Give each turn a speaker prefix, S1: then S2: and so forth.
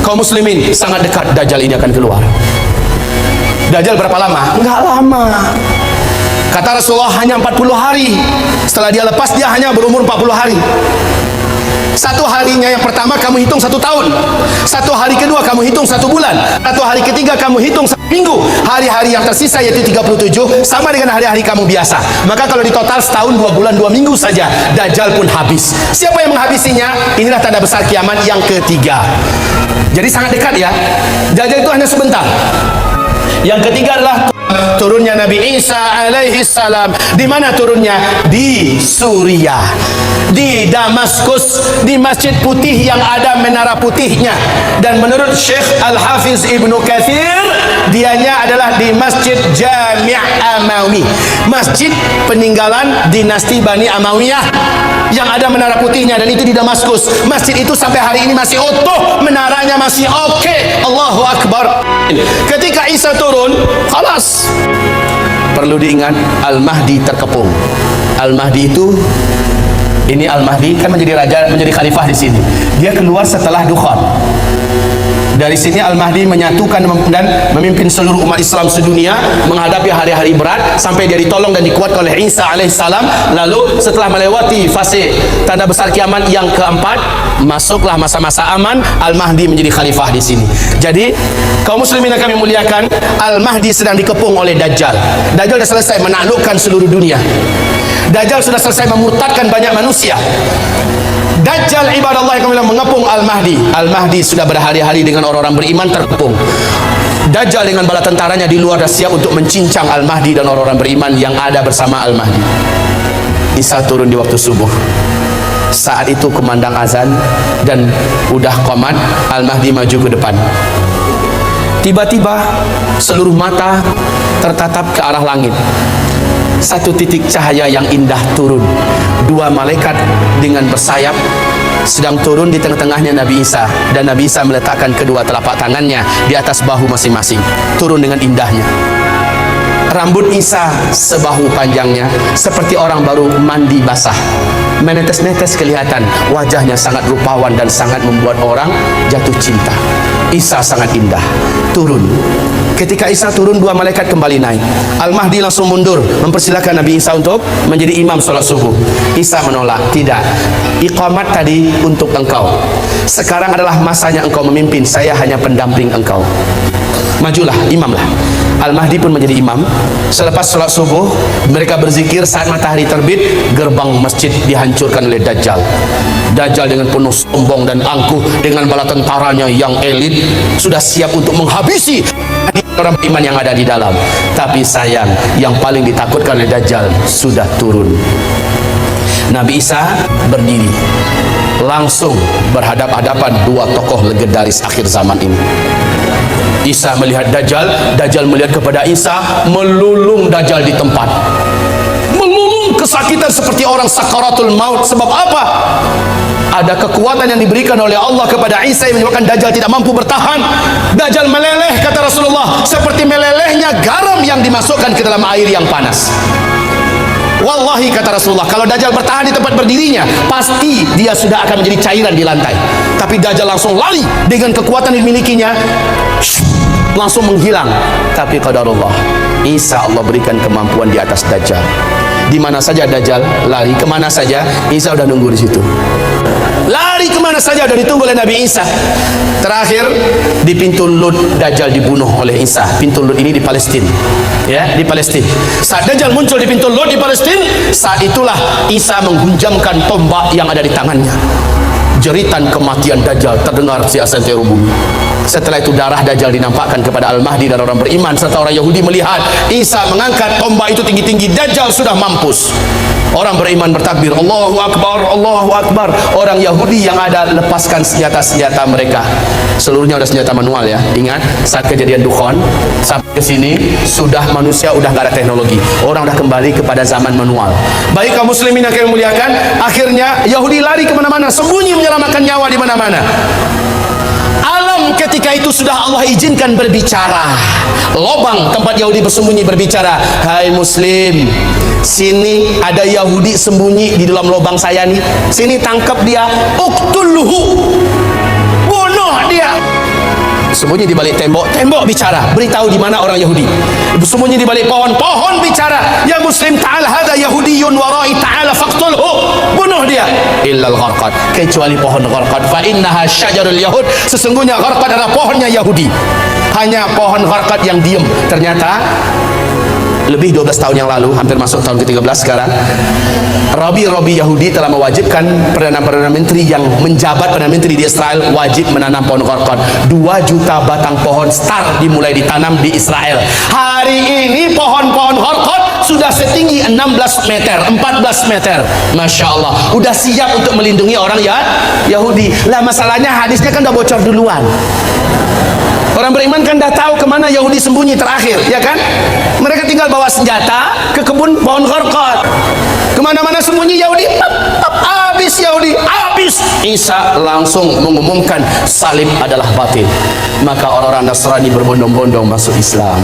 S1: kaum muslimin, sangat dekat Dajjal ini akan keluar. Dajjal berapa lama? Enggak lama. Kata Rasulullah hanya 40 hari. Setelah dia lepas, dia hanya berumur 40 hari. Satu harinya yang pertama kamu hitung 1 tahun. Satu hari kedua kamu hitung 1 bulan. Satu hari ketiga kamu hitung 1 minggu. Hari-hari yang tersisa yaitu 37 sama dengan hari-hari kamu biasa. Maka kalau di total setahun 2 bulan 2 minggu saja Dajjal pun habis. Siapa yang menghabisinya? Inilah tanda besar kiamat yang ketiga. Jadi sangat dekat ya. Dajjal itu hanya sebentar. Yang ketiga adalah turunnya Nabi Isa alaihi salam. Di mana turunnya? Di Suriah, di Damaskus, di Masjid Putih yang ada menara putihnya. Dan menurut Syekh Al-Hafiz Ibnu Katsir, dianya adalah di Masjid Jami' Amawi, masjid peninggalan dinasti Bani Amawiyah yang ada menara putihnya, dan itu di Damaskus. Masjid itu sampai hari ini masih utuh, menaranya masih oke. Allahu Akbar. Ketika Isa turun, khalas. Perlu diingat, Al-Mahdi terkepung. Al-Mahdi itu, ini Al-Mahdi kan menjadi raja, menjadi khalifah di sini. Dia keluar setelah Dukhan. Dari sini Al-Mahdi menyatukan dan memimpin seluruh umat Islam sedunia menghadapi hari-hari berat sampai dia ditolong dan dikuatkan oleh Isa alaihissalam. Lalu setelah melewati fase tanda besar kiamat yang keempat, masuklah masa-masa aman. Al-Mahdi menjadi khalifah di sini. Jadi kaum muslimin yang kami muliakan, Al-Mahdi sedang dikepung oleh Dajjal. Dajjal sudah selesai menaklukkan seluruh dunia. Dajjal sudah selesai memurtadkan banyak manusia. Dajjal ibadallah yang kami mengepung Al-Mahdi. Al-Mahdi sudah berhari-hari dengan orang-orang beriman terkepung. Dajjal dengan bala tentaranya di luar dah siap untuk mencincang Al-Mahdi dan orang-orang beriman yang ada bersama Al-Mahdi. Isa turun di waktu subuh. Saat itu kumandang azan dan udah qomat. Al-Mahdi maju ke depan. Tiba-tiba seluruh mata tertatap ke arah langit. Satu titik cahaya yang indah turun. 2 malaikat dengan bersayap sedang turun di tengah-tengahnya Nabi Isa, dan Nabi Isa meletakkan kedua telapak tangannya di atas bahu masing-masing. Turun dengan indahnya. Rambut Isa sebahu panjangnya, seperti orang baru mandi basah. Menetes-netes kelihatan, wajahnya sangat rupawan dan sangat membuat orang jatuh cinta. Isa sangat indah. Turun. Ketika Isa turun, 2 malaikat kembali naik. Al-Mahdi langsung mundur, mempersilakan Nabi Isa untuk menjadi imam sholat subuh. Isa menolak, tidak. Iqamat tadi untuk engkau. Sekarang adalah masanya engkau memimpin. Saya hanya pendamping engkau. Majulah, imamlah. Al-Mahdi pun menjadi imam. Selepas sholat subuh, mereka berzikir. Saat matahari terbit, gerbang masjid dihancurkan oleh Dajjal. Dajjal dengan penuh sombong dan angkuh, dengan bala tentaranya yang elit, sudah siap untuk menghabisi orang beriman yang ada di dalam. Tapi sayang, yang paling ditakutkan oleh Dajjal sudah turun. Nabi Isa berdiri, langsung berhadap-hadapan 2 tokoh legendaris akhir zaman ini. Isa melihat Dajjal, Dajjal melihat kepada Isa, melulung Dajjal di tempat. Melulung kesakitan seperti orang sakaratul maut. Sebab apa? Ada kekuatan yang diberikan oleh Allah kepada Isa yang menyebabkan Dajjal tidak mampu bertahan. Dajjal meleleh, kata Rasulullah, seperti melelehnya garam yang dimasukkan ke dalam air yang panas. Wallahi, kata Rasulullah, kalau Dajjal bertahan di tempat berdirinya, pasti dia sudah akan menjadi cairan di lantai. Tapi Dajjal langsung lari dengan kekuatan yang dimilikinya, langsung menghilang. Tapi qadarullah, Isa Allah berikan kemampuan di atas Dajjal. Di mana saja Dajjal lari, kemana saja Isa udah nunggu di situ. Lari kemana saja udah ditunggu oleh Nabi Isa. Terakhir di pintu Lud, Dajjal dibunuh oleh Isa. Pintu Lud ini di Palestina, ya, di Palestina. Saat Dajjal muncul di pintu Lud di Palestina, saat itulah Isa menghunjamkan tombak yang ada di tangannya. Jeritan kematian Dajjal terdengar di santero bumi. Setelah itu darah Dajjal dinampakkan kepada Al-Mahdi dan orang beriman, serta orang Yahudi melihat Isa mengangkat tombak itu tinggi-tinggi. Dajjal sudah mampus. Orang beriman bertakbir, Allahu Akbar, Allahu Akbar. Orang Yahudi yang ada lepaskan senjata-senjata mereka. Seluruhnya udah senjata manual, ya. Ingat, saat kejadian Dukhan sampai ke sini sudah manusia udah gak ada teknologi. Orang udah kembali kepada zaman manual. Baik kaum muslimin yang kami muliakan, akhirnya Yahudi lari kemana-mana, sembunyi menyelamatkan nyawa di mana-mana. Alam ketika itu sudah Allah izinkan berbicara. Lobang tempat Yahudi bersembunyi berbicara, hai muslim, sini ada Yahudi sembunyi di dalam lobang saya nih. Sini tangkap dia, uqtuluhu, bunuh dia. Sembunyi di balik tembok, tembok bicara, beritahu di mana orang Yahudi. Sembunyi di balik pohon, pohon bicara, ya muslim ta'al hada yahudiyun warai ta'ala faqtulhu, bunuh dia. Illal gharqad, kecuali pohon gharqad, fa innaha syajarul yahud, sesungguhnya gharqad adalah pohonnya Yahudi. Hanya pohon gharqad yang diem. Ternyata lebih 12 tahun yang lalu, hampir masuk tahun ke-13 sekarang, Robi Yahudi telah mewajibkan Perdana Menteri yang menjabat Perdana Menteri di Israel wajib menanam pohon gharqad. 2 juta batang pohon start dimulai ditanam di Israel. Hari ini pohon-pohon gharqad sudah setinggi 16 meter, 14 meter. Masya Allah, udah siap untuk melindungi orang Yahudi. Lah masalahnya hadisnya kan udah bocor duluan. Orang beriman kan dah tahu kemana Yahudi sembunyi terakhir, ya kan? Mereka tinggal bawa senjata ke kebun pohon gharqad. Kemana-mana sembunyi Yahudi, habis Yahudi, habis. Isa langsung mengumumkan salib adalah batil. Maka orang-orang Nasrani berbondong-bondong masuk Islam.